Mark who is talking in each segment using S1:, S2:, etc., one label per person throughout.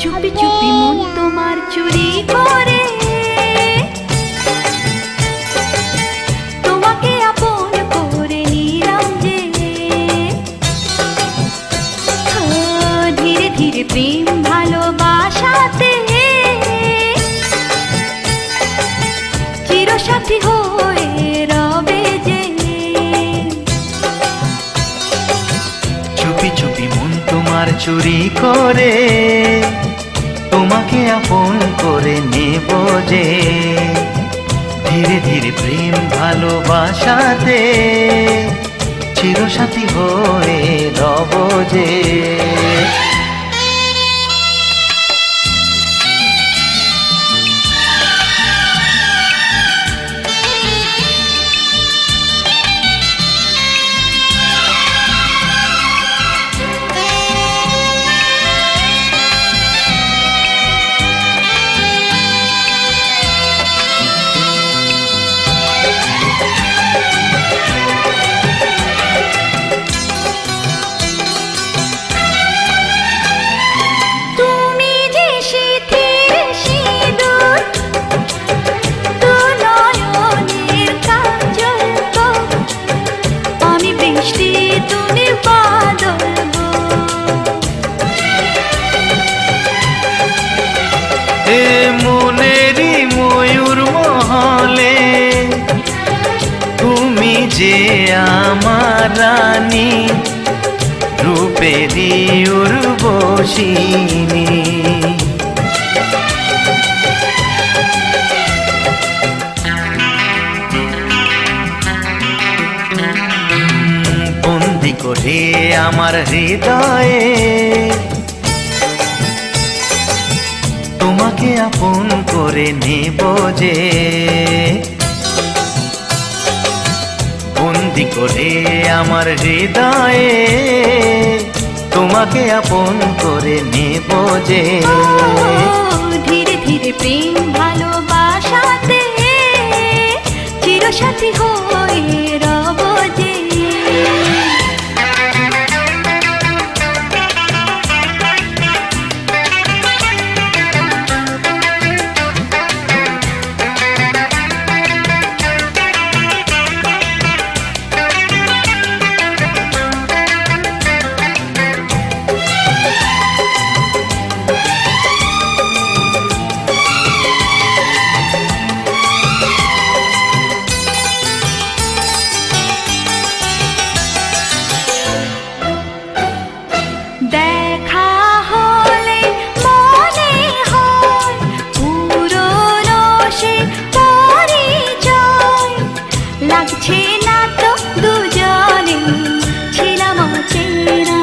S1: চুপি চুপি মন তোমার চুরি করে তোমাকে আপন করে নিলাম যে। ধীরে ধীরে প্রেম ভালোবাসাতে চিরসাথী হয়ে রবে যে।
S2: চুপি চুপি মন তোমার চুরি করে তোমাকে আপন করে নেব যে। ধীরে ধীরে প্রেম ভালোবাসাতে চিরসাথী হয়ে রব যে। মনেরই ময়ূর মহলে তুমি যে আমার রানী, রূপেরই উর্বশিনী। বন্দি করে আমার হৃদয়ে তোমাকে আপন করে নেব যে। বন্দি করে আমার হৃদয়ে তোমাকে আপন করে নেব যে।
S1: ধীরে ধীরে প্রেম ভালোবাসাতে চিরসাথী হয়ে রব যে। দেখা হলে মনে হয় পুরনো সে পরিচয়, লাগছে না তো দুজনে ছিলাম অচেনা।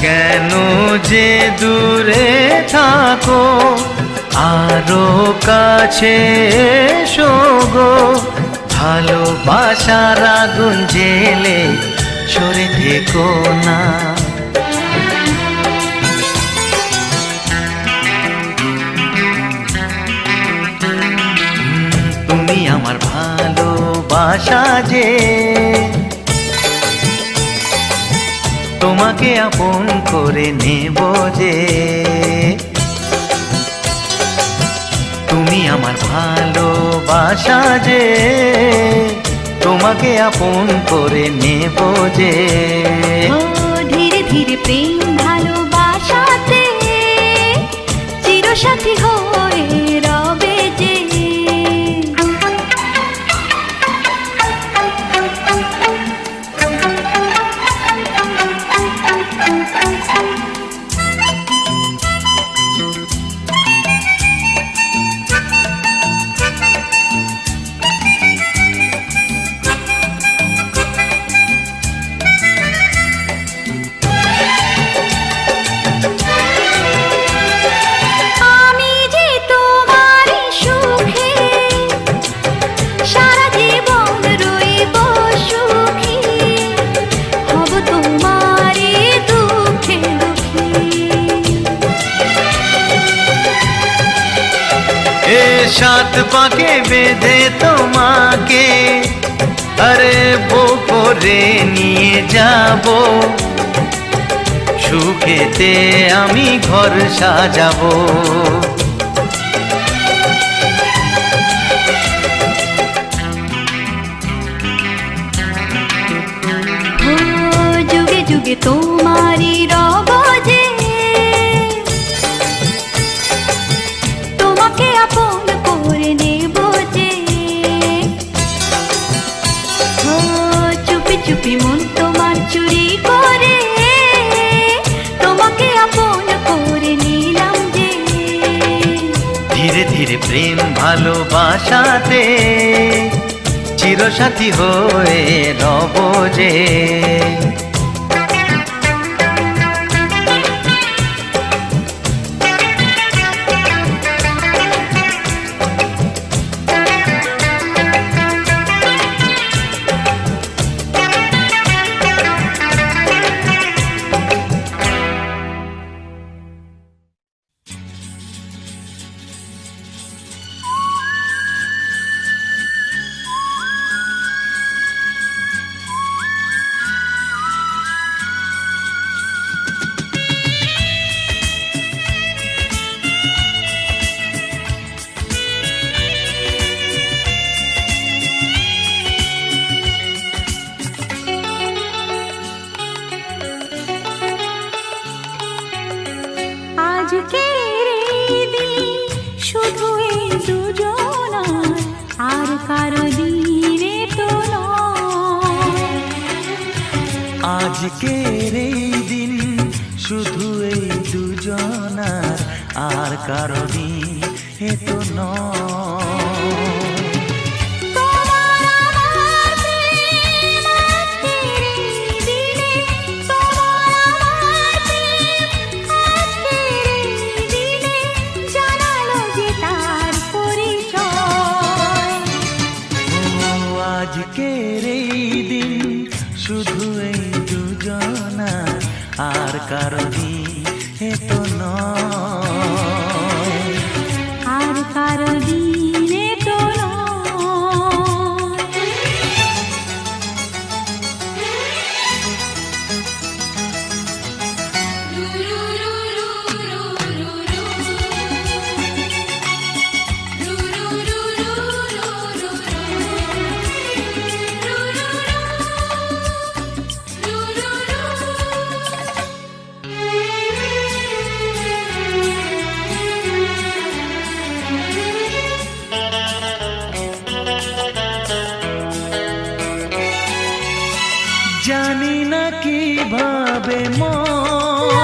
S2: কেন যে দূরে থাকো আরো কাছে এসো গো। ভালোবাসার আগুন জেলে সরে থেকো না। তুমি আমার ভালোবাসা যে, তোমাকে আপন করে নেব যে। তুমি আমার ভালোবাসা যে, তোমাকে আপন করে নেব যে।
S1: ধীরে ধীরে প্রেম ভালোবাসাতে চিরসাথী হয়ে রবে যে।
S2: সাত পাকে বেঁধে তোমাকে আরে বউ করে নিয়ে যাব, সুখেতে আমি ঘর সাজাবো।
S1: ও যুগে যুগে তোমারই রব যে, তোমাকে আপন করে নেব যে। ও চুপি চুপি মন তোমার চুরি করে তোমাকে আপন করে নিলাম যে।
S2: ধীরে ধীরে প্রেম ভালোবাসাতে চিরসাথী হয়ে রব যে।
S1: আজকের এই দিন শুধু এই দুজনার, আর কারো দিনে তো নয়।
S2: আজকের এই দিন শুধু এই দুজনার, আর কারো দিন এ তো নয়। আজকের এই দিন শুধু এই দুজনা, আর কারো দিন এ তো নয়।
S1: আর কারো দিনে তো
S2: জানি না কিভাবে মন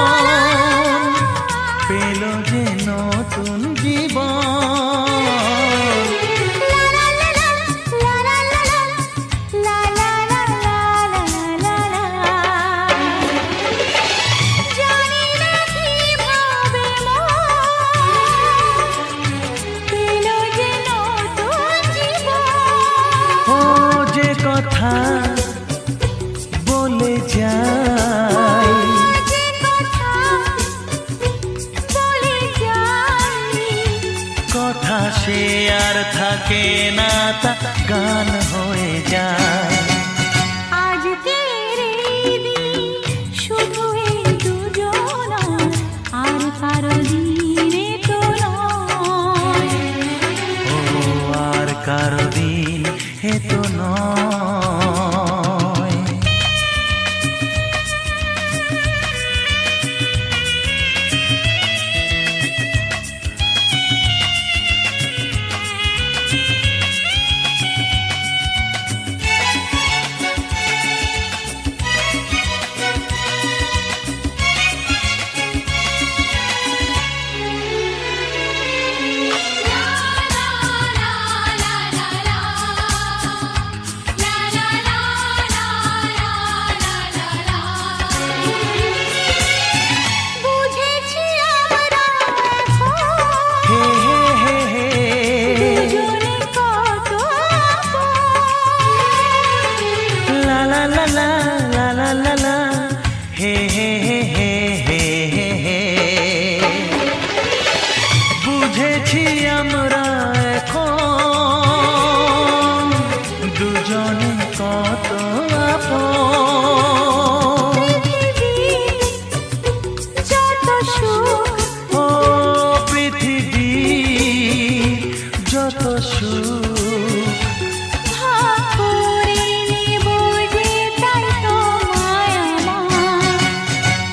S2: পেল যে নতুন জীবন। ও যে কথা বলে যাই, কথা সে আর থাকে না, তা গান হয়ে যায়।
S1: আজকের এই দিন শুধু এই দুজনার, আর কারো দিনে তো নয়।
S2: ও আর কারো দিন এ তো নয়।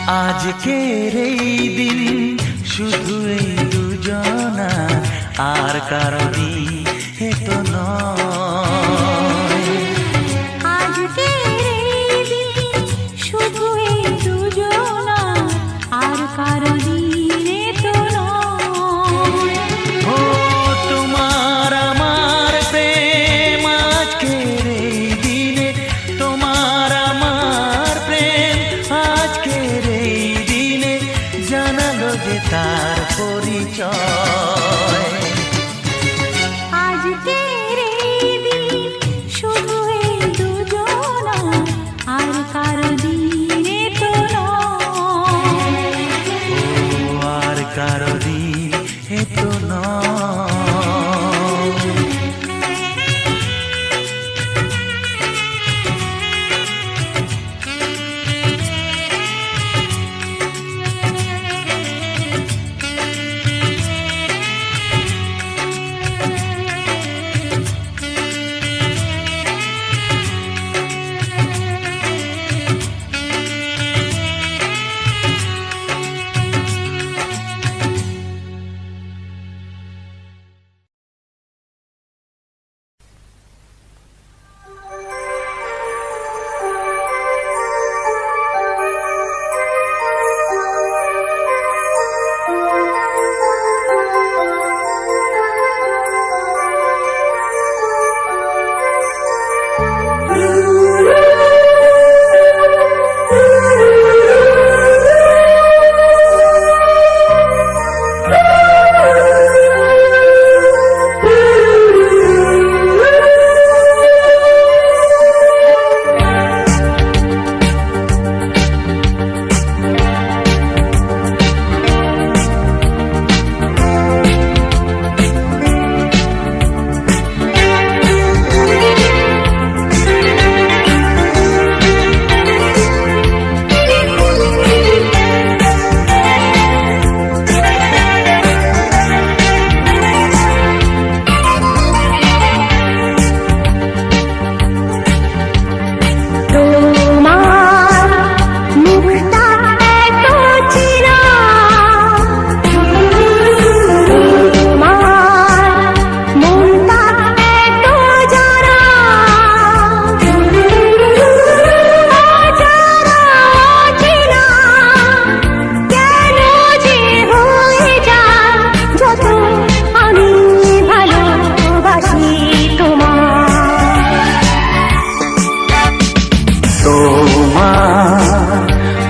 S2: আজকের এই দিন শুধু এই দুজনা, আর কারো দিন এ তো নয়।
S1: আজকের এই দিন শুধু এই দুজনা, আর কারো দিন এ তো নয়।
S2: ও তোমার আমার প্রেম আজকের এই দিনে, তোমার আমার প্রেম আজকের এই দিনে জানালো যে তার পরিচয়।
S1: আজকের এই দিন শুধু এই দুজনা, আর কারো দিন এ তো নয়।
S2: ও আর কারো দিন এ তো নয়।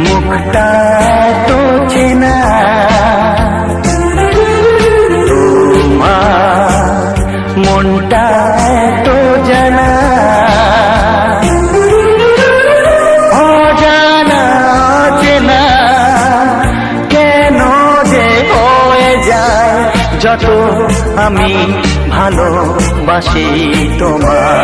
S2: মুখটা তো চেনা, তোমার মনটা তো জানা, অজানা চেনা কেন যে হয়ে যায় যত আমি ভালোবাসি তোমার।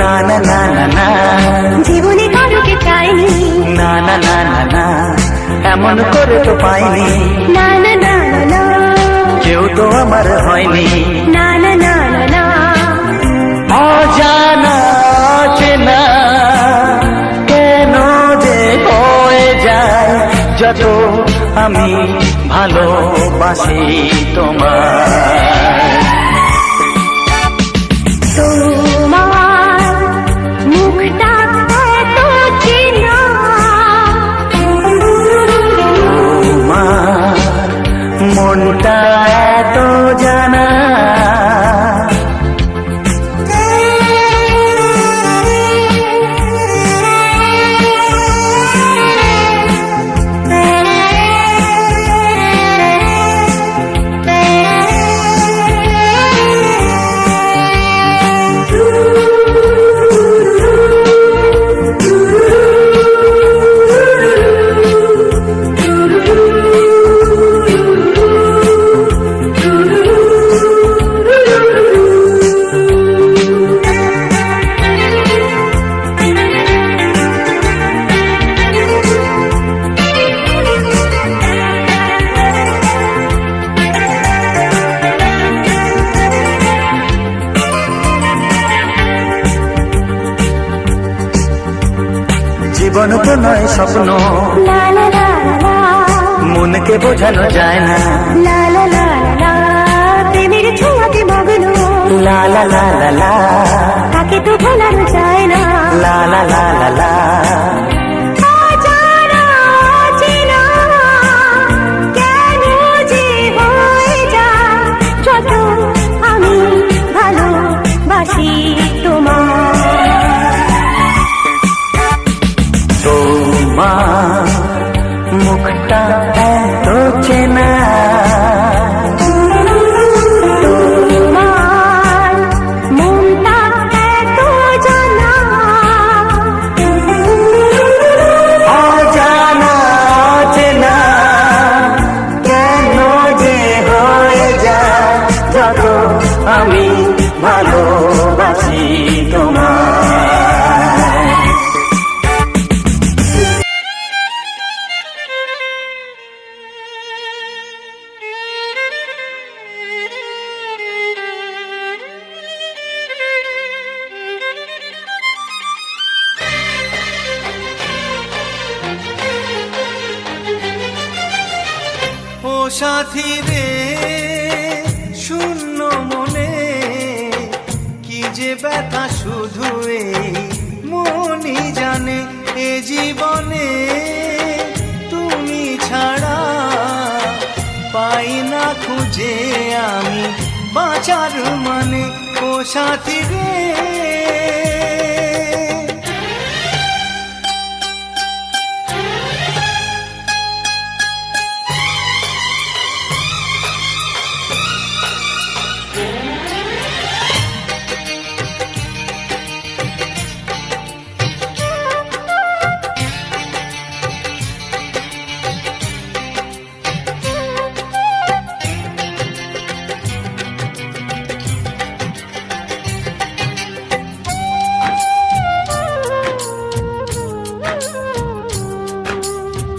S2: না না না না না,
S1: জীবনে কারোকে চাইনি,
S2: না না না না না, এমন করে তো পাইনি,
S1: না না না না না,
S2: কেউ তো আমার হয়নি,
S1: না না না না না,
S2: অজানা চেনা কেন যে হয়ে যায় যত আমি ভালোবাসি তোমার।
S1: তোমার মুখটা এত চেনা,
S2: তোমার মনটা এত জানা, জীবন তো নয় স্বপ্ন,
S1: লা লা লা লা
S2: মনকে বোঝানো যায় না,
S1: লা লা লা লা প্রেমের ছোঁয়াতে মগ্ন,
S2: লা লা লা লা লা,
S1: তাকে তো ভোলানো যায় না,
S2: লা লা লা লা লা।
S1: অজানা অচেনা কেন যে হয়ে যায় যত আমি ভালোবাসি তোমায়।
S2: তোমার মুখটা এত চেনা,
S1: তোমার মনটা এত জানা,
S2: অজানা অচেনা কেন যে হয়ে যায় যত আমি ভালোবাসি তোমায়। ও সাথী রে শূন্য মনে কি যে ব্যথা শুধু এই মনই জানে, এ জীবনে তুমি ছাড়া পাই না খুঁজে আমি বাঁচার মানে। ও সাথী রে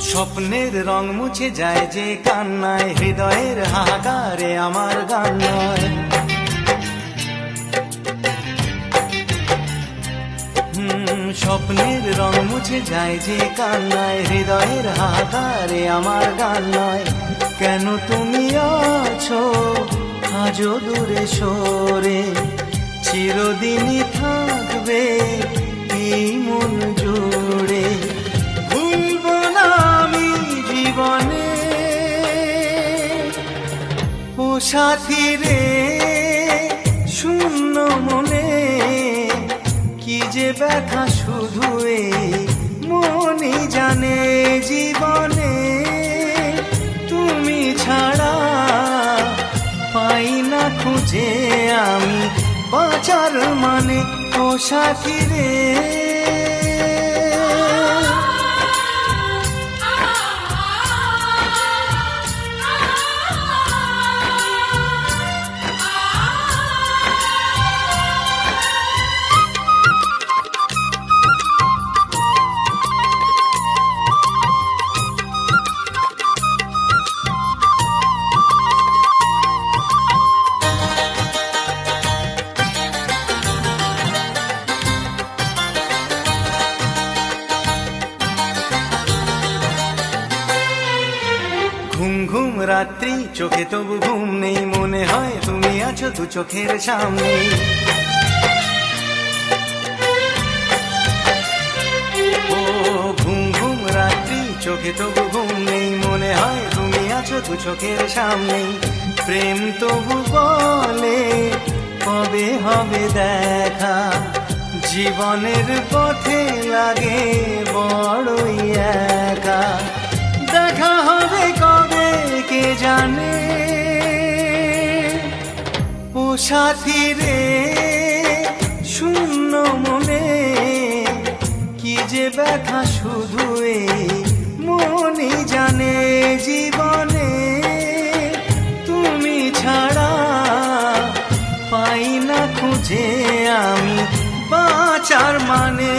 S2: স্বপ্নের রং মুছে যায় যে কান্নায়, হৃদয়ের হাহাকারে আমার গান নয়। স্বপ্নের রং মুছে যায় যে কান্নায়, হৃদয়ের হাহাকারে আমার গান নয়। কেন তুমি আছো আজও দূরে সরে, চিরদিনই থাকবে এই মন জুড়ে। ভুলবো না আমি জীবনে ও সাথী রে শূন্য মনে কি যে ব্যথা শুধু এই মনই জানে। জীবনে তুমি ছাড়া পাই না খুঁজে আমি বাঁচার মানে। ও সাথী রে ঘুম ঘুম রাত্রি চোখে তবু ঘুম নেই, মনে হয় তুমি আছো দু চোখের সামনে। ও ঘুম ঘুম রাত্রি চোখে তবু ঘুম নেই, মনে হয় তুমি আছো দু চোখের সামনে। প্রেম তবু বলে কবে হবে দেখা, জীবনের পথে লাগে বড়ই একা। দেখা হবে কবে কে জানে ও সাথী রে শূন্য মনে কি যে ব্যথা শুধু এই মনই জানে। জীবনে তুমি ছাড়া পাই না খুঁজে আমি বাঁচার মানে।